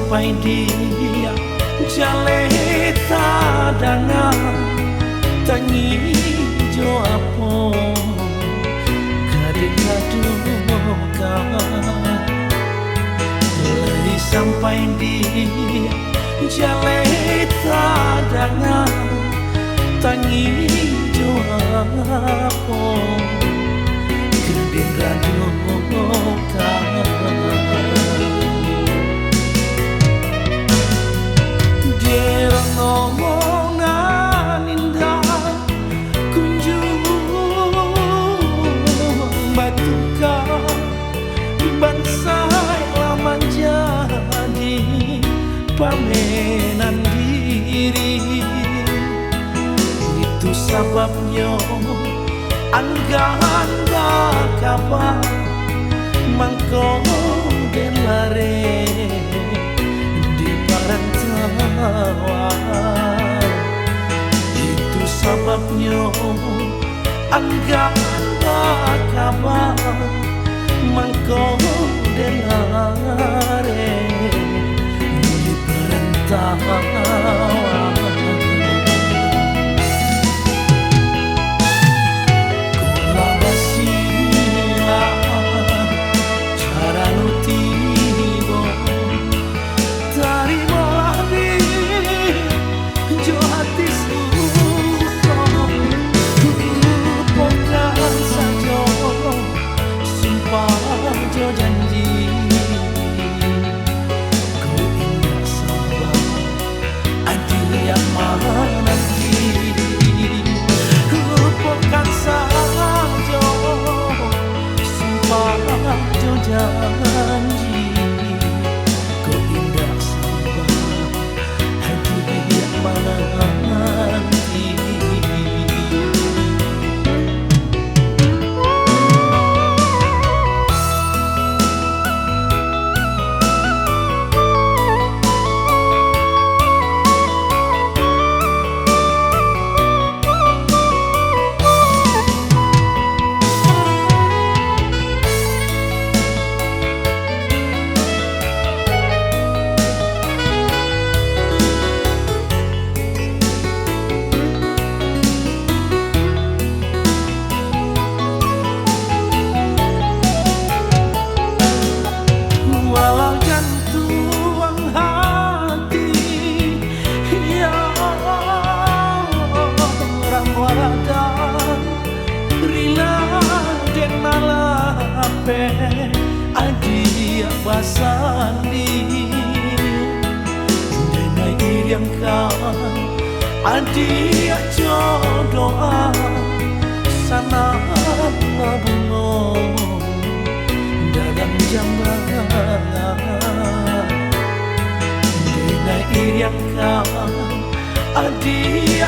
sampai dia jaleta dangan tangi jo apo kadek-kaduk lagi sampai dia jaleta dangan tangi jo apo kadek-kaduk pamenan diri. Itu sebabnya anggahan kapan mangko delare di perantauan. Itu sebabnya anggahan kapan mangko delare kula basila cara nu tiba tarimalah di jo hati suka lupakan saja sumpah jo janji yang mana nanti lupakan saja sumpah jo janji kau indah sabar hati yang mana nanti. Adia basandi denai iriang kan adia jodoa sana bungo dalam jambangan denai iriang kan adia